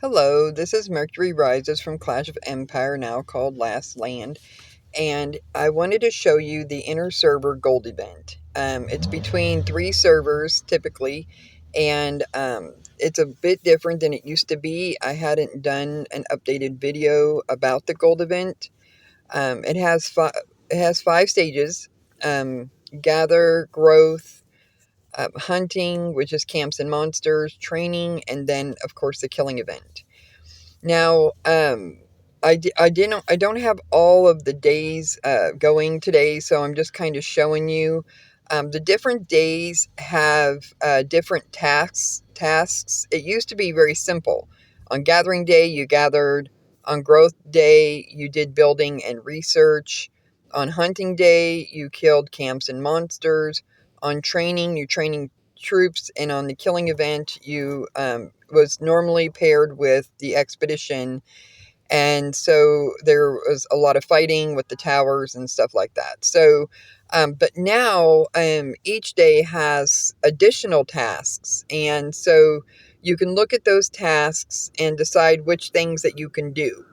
Hello, this is Mercury Rises from Clash of Empire, now called Last Land, and I wanted to show you the inner server gold event. It's between three servers typically, and it's a bit different than it used to be. I hadn't done an updated video about the gold event. It has five stages: gather, growth, hunting, which is camps and monsters, training, and then of course the killing event. Now, I don't have all of the days going today, so I'm just kind of showing you. The different days have different tasks. It used to be very simple. On gathering day, you gathered. On growth day, you did building and research. On hunting day, you killed camps and monsters. On training, you training troops, and on the killing event, you was normally paired with the expedition, and so there was a lot of fighting with the towers and stuff like that. So, but now each day has additional tasks, and so you can look at those tasks and decide which things that you can do.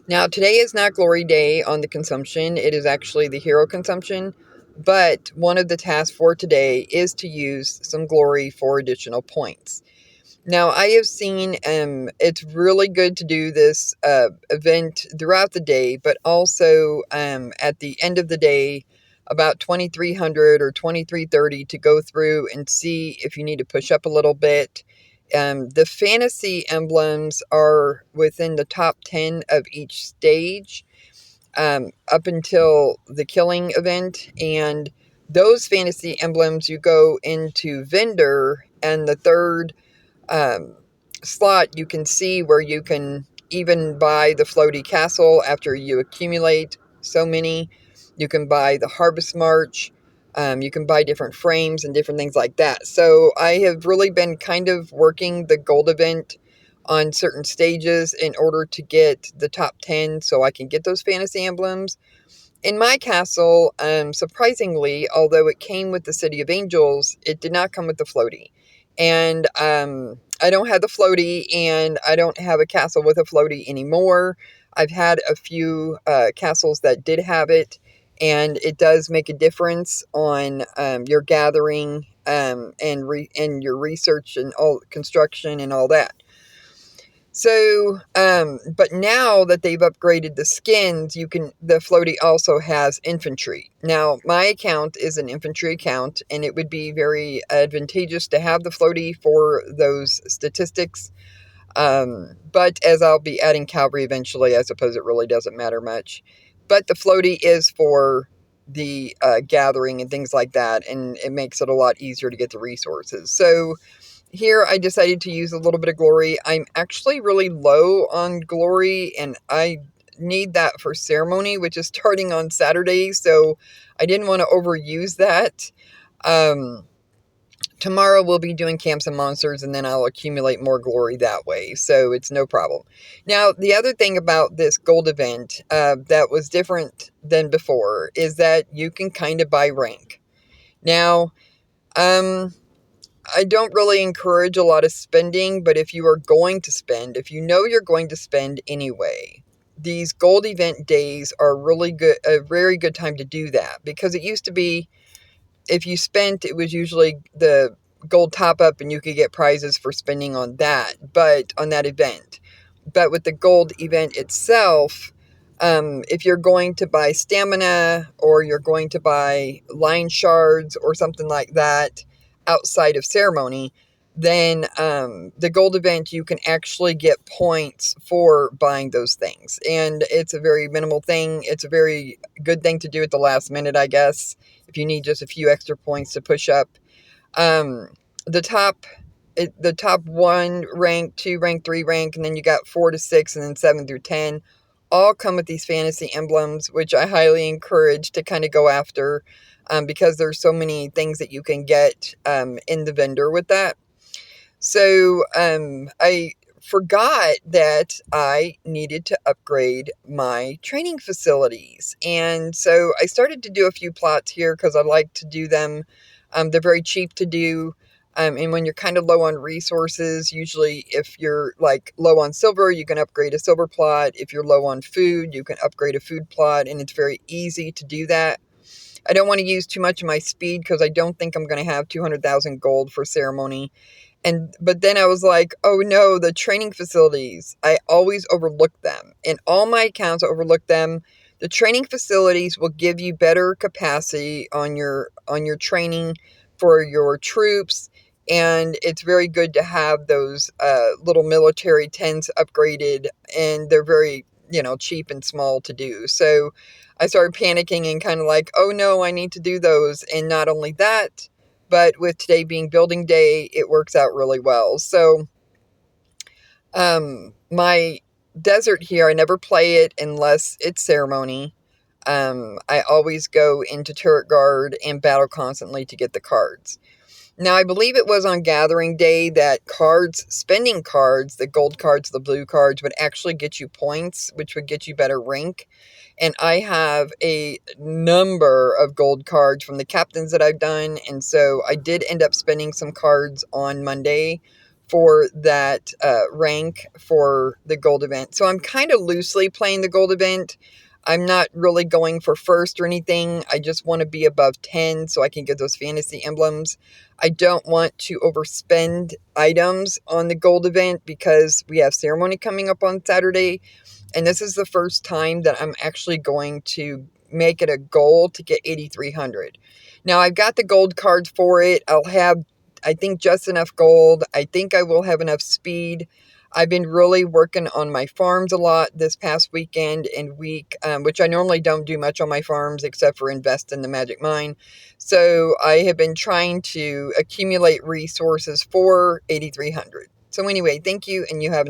Now, today is not Glory Day on the consumption. It is actually the hero consumption. But one of the tasks for today is to use some glory for additional points. Now, I have seen it's really good to do this event throughout the day, but also at the end of the day, about 2300 or 2330, to go through and see if you need to push up a little bit. The fantasy emblems are within the top 10 of each stage up until the killing event. And those fantasy emblems, you go into vendor, and the third um, slot, you can see where you can even buy the floaty castle after you accumulate so many. You can buy the harvest march. You can buy different frames and different things like that. So I have really been kind of working the gold event on certain stages in order to get the top 10 so I can get those fantasy emblems. In my castle, surprisingly, although it came with the City of Angels, it did not come with the floaty. And I don't have the floaty, and I don't have a castle with a floaty anymore. I've had a few castles that did have it, and it does make a difference on your gathering and your research and all construction and all that. So, but now that they've upgraded the skins, the floaty also has infantry. Now, my account is an infantry account, and it would be very advantageous to have the floaty for those statistics. But as I'll be adding cavalry eventually, I suppose it really doesn't matter much. But the floaty is for the gathering and things like that, and it makes it a lot easier to get the resources. So, here I decided to use a little bit of glory. I'm actually really low on glory, and I need that for ceremony, which is starting on Saturday, so I didn't want to overuse that. Um, Tomorrow we'll be doing camps and monsters, and then I'll accumulate more glory that way, so it's no problem. Now, the other thing about this gold event that was different than before is that you can kind of buy rank. Now, I don't really encourage a lot of spending, but if you are going to spend, if you know you're going to spend anyway, these gold event days are really good, a very good time to do that, because it used to be if you spent, it was usually the gold top up and you could get prizes for spending on that, but on that event. But with the gold event itself, if you're going to buy stamina or you're going to buy line shards or something like that outside of ceremony, then the gold event, you can actually get points for buying those things. And it's a very minimal thing. It's a very good thing to do at the last minute, I guess, if you need just a few extra points to push up. Um, the top the top 1 rank, 2 rank, 3 rank, and then you got 4 to 6, and then 7 through 10, all come with these fantasy emblems, which I highly encourage to kind of go after, because there's so many things that you can get in the vendor with that. So I forgot that I needed to upgrade my training facilities. And so I started to do a few plots here because I like to do them. They're very cheap to do. And when you're kind of low on resources, usually if you're like low on silver, you can upgrade a silver plot. If you're low on food, you can upgrade a food plot, and it's very easy to do that. I don't want to use too much of my speed because I don't think I'm going to have 200,000 gold for ceremony. But then I was like, oh no, the training facilities. I always overlook them. In all my accounts, I overlook them. The training facilities will give you better capacity on your training for your troops, and it's very good to have those little military tents upgraded, and they're very, cheap and small to do. So I started panicking and kind of like, oh no, I need to do those. And not only that, but with today being building day, it works out really well. So, my desert here, I never play it unless it's ceremony. I always go into turret guard and battle constantly to get the cards. Now, I believe it was on gathering day that spending cards, the gold cards, the blue cards, would actually get you points, which would get you better rank. And I have a number of gold cards from the captains that I've done. And so I did end up spending some cards on Monday for that rank for the gold event. So I'm kind of loosely playing the gold event. I'm not really going for first or anything. I just want to be above 10 so I can get those fantasy emblems. I don't want to overspend items on the gold event because we have ceremony coming up on Saturday. And this is the first time that I'm actually going to make it a goal to get 8,300. Now, I've got the gold cards for it. I'll have, I think, just enough gold. I think I will have enough speed. I've been really working on my farms a lot this past weekend and week, which I normally don't do much on my farms except for invest in the Magic Mine. So I have been trying to accumulate resources for 8,300. So anyway, thank you, and you have